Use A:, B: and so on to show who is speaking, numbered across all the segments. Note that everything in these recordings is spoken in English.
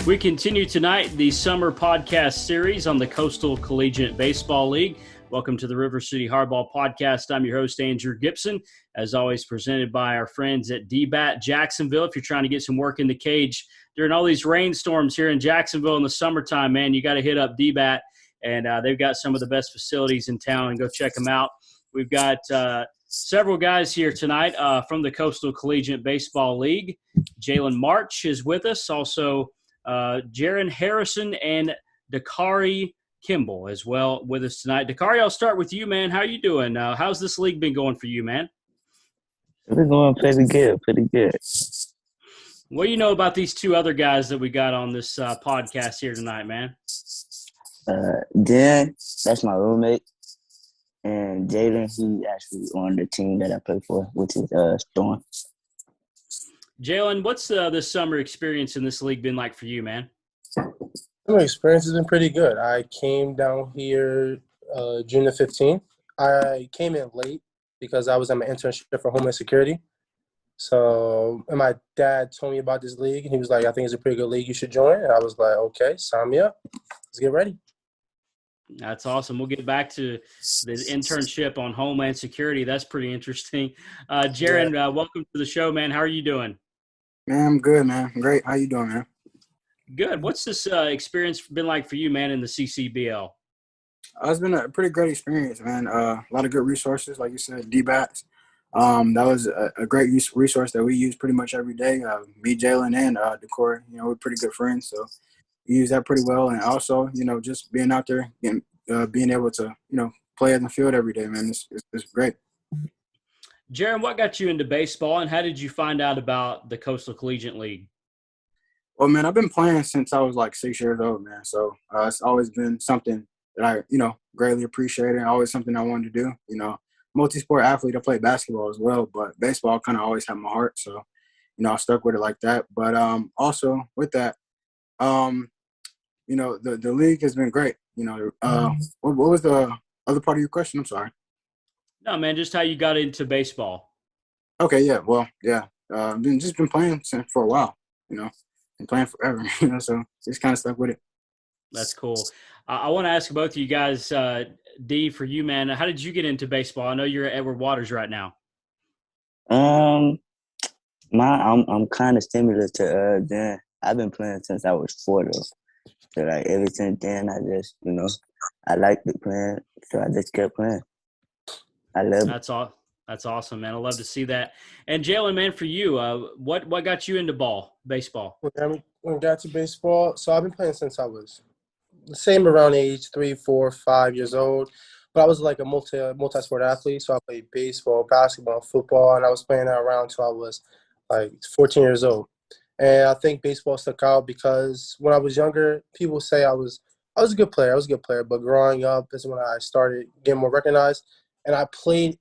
A: We continue tonight the summer podcast series on the Coastal Collegiate Baseball League. Welcome to the River City Hardball Podcast. I'm your host, Andrew Gibson, as always presented by our friends at DBAT Jacksonville. If you're trying to get some work in the cage during all these rainstorms here in Jacksonville in the summertime, man, you got to hit up DBAT, and they've got some of the best facilities in town, and go check them out. We've got several guys here tonight from the Coastal Collegiate Baseball League. Jalen March is with us, also Jeren Harrison and Dakari Kimbell as well with us tonight. Dakari, I'll start with you, man. How are you doing? How's this league been going for you, man?
B: It's been going pretty good.
A: What do you know about these two other guys that we got on this podcast here tonight, man?
B: Dan, that's my roommate. And Jalen, he's actually on the team that I play for, which is Storm.
A: Jalen, what's this summer experience in this league been like for you, man?
C: My experience has been pretty good. I came down here June the 15th. I came in late because I was on my internship for Homeland Security. And my dad told me about this league, and he was like, I think it's a pretty good league. You should join. And I was like, okay, sign me up. Let's get ready.
A: That's awesome. We'll get back to the internship on Homeland Security. That's pretty interesting. Jeren, welcome to the show, man. How are you doing?
D: Man, I'm good, man. Great. How you doing, man?
A: Good. What's this experience been like for you, man, in the CCBL?
D: It's been a pretty great experience, man. A lot of good resources, like you said, DBATs. That was a great resource that we use pretty much every day. Me, Jalen, and Decor, we're pretty good friends, so we use that pretty well. And also, just being out there and being able to, play in the field every day, man, it's great.
A: Jeren, what got you into baseball, and how did you find out about the Coastal Collegiate League?
D: Well, man, I've been playing since I was like 6 years old, man. So it's always been something that I, greatly appreciated. Always something I wanted to do. Multi-sport athlete. I played basketball as well, but baseball kind of always had my heart. So, I stuck with it like that. But also with that, the league has been great. What was the other part of your question? I'm sorry.
A: No, man, just how you got into baseball.
D: Okay, yeah. Well, yeah. Been playing for a while, been playing forever, so just kind of stuck with it.
A: That's cool. I want to ask both of you guys, D, for you, man, how did you get into baseball? I know you're at Edward Waters right now.
B: I'm kind of similar to Dan. I've been playing since I was 4, though. So, like, ever since then, I just, I liked it playing, so I just kept playing. I love it.
A: That's awesome, man. I love to see that. And Jalen, man, for you, what got you into baseball?
C: When I got to baseball, so I've been playing since I was the same around age 3, 4, 5 years old. But I was like a multi-sport athlete, so I played baseball, basketball, football, and I was playing that around until I was like 14 years old. And I think baseball stuck out because when I was younger, people say I was a good player. But growing up is when I started getting more recognized. And I played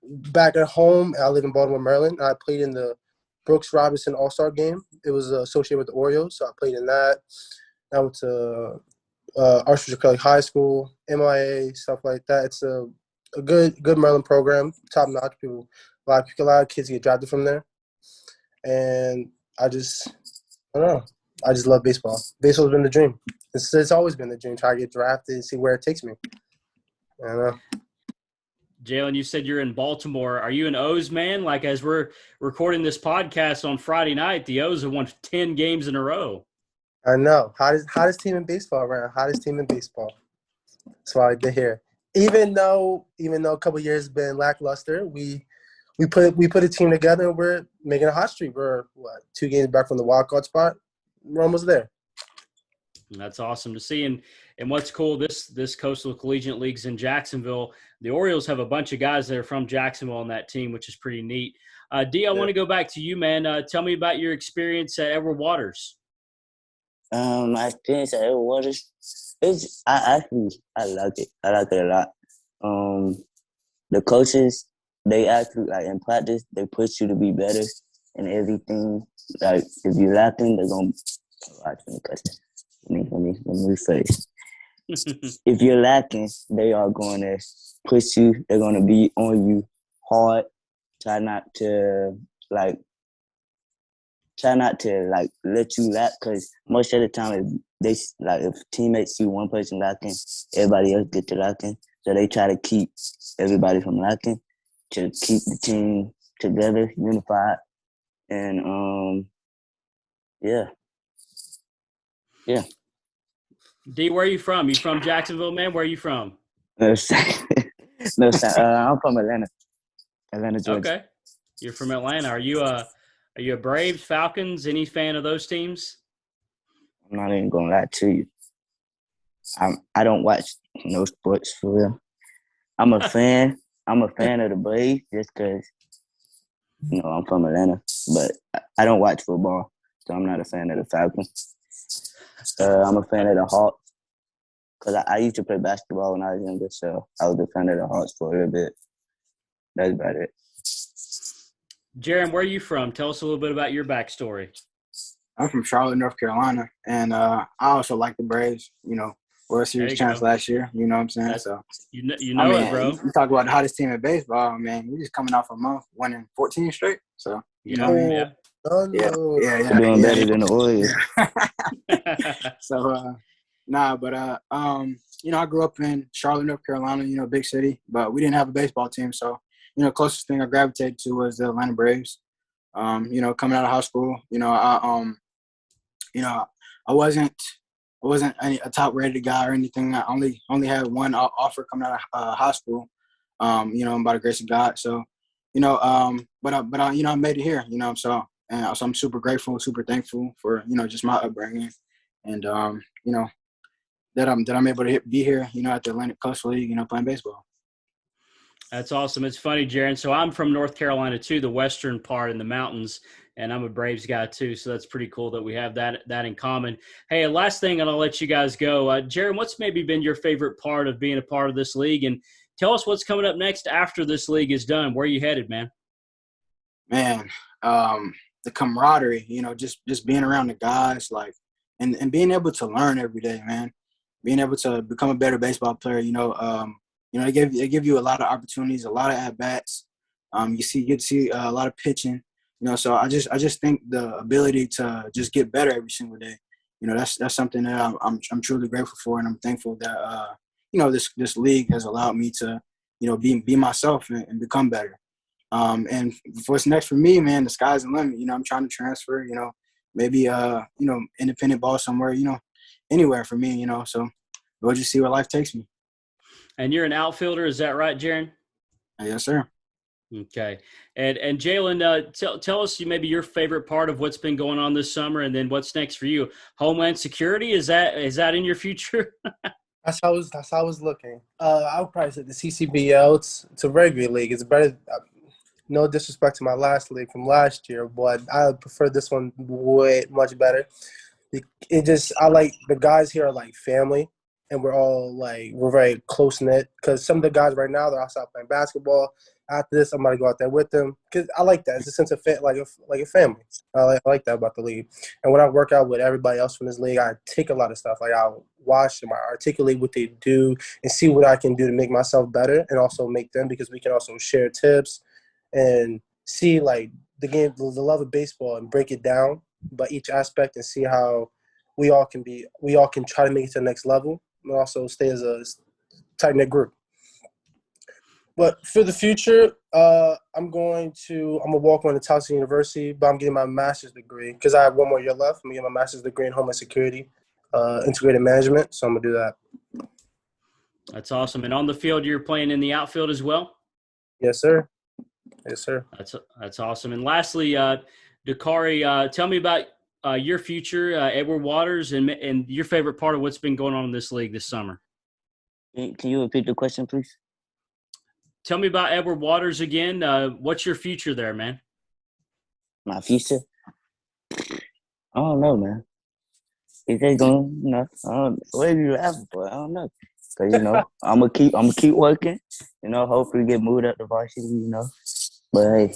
C: back at home. I live in Baltimore, Maryland. And I played in the Brooks Robinson All-Star game. It was associated with the Orioles, so I played in that. I went to Archbishop Kelly High School, MIA, stuff like that. It's a good Maryland program, top-notch. A lot of kids get drafted from there. And I don't know. I just love baseball. Baseball's been the dream. It's always been the dream, try to get drafted and see where it takes me. I don't know.
A: Jalen, you said you're in Baltimore. Are you an O's man? Like, as we're recording this podcast on Friday night, the O's have won 10 games in a row.
C: I know. Hottest team in baseball around. Hottest team in baseball. That's why I did here. Even though a couple of years been lackluster, we put a team together and we're making a hot streak. We're 2 games back from the wild card spot. We're almost there.
A: That's awesome to see. And what's cool, this Coastal Collegiate League's in Jacksonville. The Orioles have a bunch of guys that are from Jacksonville on that team, which is pretty neat. D, I want to go back to you, man. Tell me about your experience at Edward Waters.
B: My experience at Edward Waters, I like it. I like it a lot. The coaches, they actually, like, in practice, they push you to be better and everything. Like, if you're lacking, they're going to – Let me rephrase. If you're lacking, they are going to push you. They're going to be on you hard. Try not to, like, try not to like let you lack, because most of the time if teammates see one person lacking, everybody else get to lacking. So they try to keep everybody from lacking to keep the team together, unified, and yeah.
A: D, where are you from? You from Jacksonville, man? Where are you from?
B: No, no, I'm from Atlanta, Georgia.
A: Okay, you're from Atlanta. Are you a Braves, Falcons? Any fan of those teams?
B: I'm not even gonna lie to you. I don't watch no sports for real. I'm a fan. I'm a fan of the Braves just because I'm from Atlanta, but I don't watch football, so I'm not a fan of the Falcons. I'm a fan of the Hawks because I used to play basketball when I was younger, so I was a fan of the Hawks for a little bit. That's about it.
A: Jeren, where are you from? Tell us a little bit about your backstory.
D: I'm from Charlotte, North Carolina, and I also like the Braves. World Series champs last year. You know what I'm saying? So
A: you know it, bro.
D: You talk about the hottest team in baseball, man. We just coming off a month winning 14 straight. So you know what I mean?
A: Yeah.
B: You're doing better than the Warriors.
D: So I grew up in Charlotte, North Carolina. Big city, but we didn't have a baseball team. So closest thing I gravitated to was the Atlanta Braves. Coming out of high school, I wasn't a top rated guy or anything. I only had one offer coming out of high school. By the grace of God. So, I made it here. So I'm super grateful, super thankful for just my upbringing, and that I'm able to be here. At the Atlantic Coastal League. Playing baseball.
A: That's awesome. It's funny, Jeren. So I'm from North Carolina too, the western part in the mountains, and I'm a Braves guy too. So that's pretty cool that we have that in common. Hey, last thing, and I'll let you guys go. Jeren, what's maybe been your favorite part of being a part of this league? And tell us what's coming up next after this league is done. Where are you headed, man?
D: Man, the camaraderie, just being around the guys, like, and being able to learn every day, man. Being able to become a better baseball player, they give you a lot of opportunities, a lot of at bats. You get to see a lot of pitching. So I just think the ability to just get better every single day. That's something that I'm truly grateful for, and I'm thankful that this league has allowed me to be myself and become better. And for what's next for me, man, the sky's the limit. I'm trying to transfer. Maybe independent ball somewhere. Anywhere for me. So we'll just see where life takes me.
A: And you're an outfielder, is that right, Jeren?
D: Yes, sir.
A: Okay. And Jalen, tell us maybe your favorite part of what's been going on this summer, and then what's next for you. Homeland Security, is that in your future?
C: That's how I was looking. I would probably say the CCBL. It's a very good league. It's better. No disrespect to my last league from last year, but I prefer this one way much better. I like the guys here are like family, and we're very close knit. Because some of the guys right now they're outside playing basketball. After this, I'm gonna go out there with them because I like that. It's a sense of like a family. I like that about the league. And when I work out with everybody else from this league, I take a lot of stuff. Like I'll watch them, I articulate what they do, and see what I can do to make myself better, and also make them, because we can also share tips and see like the game, the love of baseball, and break it down by each aspect and see how we all can try to make it to the next level and also stay as a tight-knit group. But for the future, I'm gonna walk on to Caldwell University, but I'm getting my master's degree because I have one more year left. I'm gonna get my master's degree in Homeland Security, integrated management. So I'm gonna do that.
A: That's awesome. And on the field, you're playing in the outfield as well?
C: Yes, sir. Yes, sir.
A: That's awesome. And lastly, Dakari, tell me about your future, Edward Waters, and your favorite part of what's been going on in this league this summer.
B: Can you repeat the question, please?
A: Tell me about Edward Waters again. What's your future there, man?
B: My future? I don't know, man. Is they going? What are you laughing for? I don't know. Cause I'm gonna keep working. Hopefully get moved up to varsity. But hey,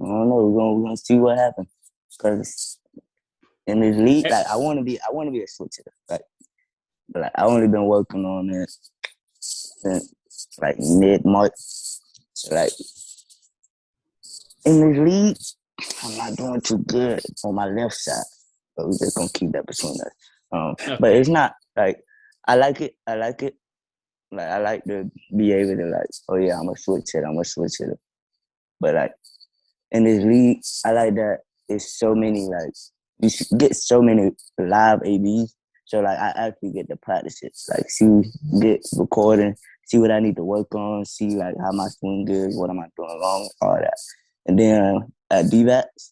B: I don't know. We're gonna see what happens. Cause in this league, like I want to be a switcher. Like, but like I only been working on it since like mid-March. So like in this league, I'm not doing too good on my left side, but we're just gonna keep that between us.
A: Okay.
B: But it's not like I like it. Like I like to be able to like, oh yeah, I'm a switch hitter. But like in this league, I like that it's so many like you get so many live ABs. So like I actually get to practice it, like get recording, see what I need to work on, see like how my swing is, what am I doing wrong, all that. And then at DVATs,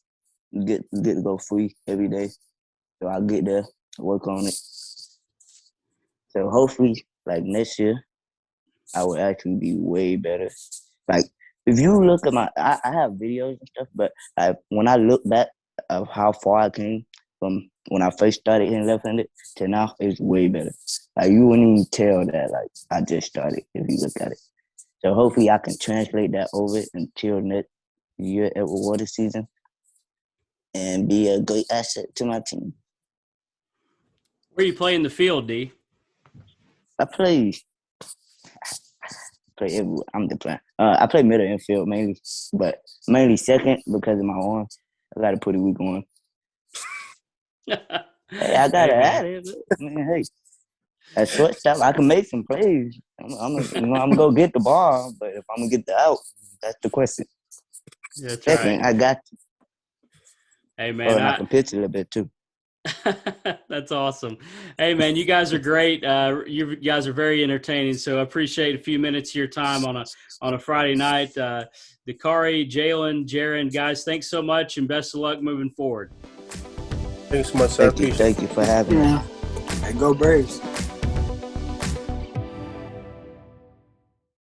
B: you get to go free every day. So I get to work on it. So hopefully, like next year, I will actually be way better. Like if you look at I have videos and stuff, but like when I look back of how far I came from when I first started hitting left-handed to now, it's way better. Like you wouldn't even tell that like I just started if you look at it. So hopefully I can translate that over until next year at water season and be a great asset to my team.
A: Where you play in the field, D?
B: I play everywhere. I'm the plan. I play middle infield mainly, but mainly second because of my arm. I got a pretty weak arm. Hey, I gotta add it. Man, hey, at shortstop, I can make some plays. I'm gonna go get the ball, but if I'm gonna get the out, that's the question.
A: That's
B: second,
A: right.
B: I got you.
A: Hey man,
B: and I can pitch a little bit too.
A: That's awesome. Hey man, you guys are great. You guys are very entertaining. So I appreciate a few minutes of your time on a Friday night. Dakari, Jalen, Jeren, guys, thanks so much and best of luck moving forward.
C: Thanks so much, sir.
B: Thank you for having me.
D: Hey, go Braves.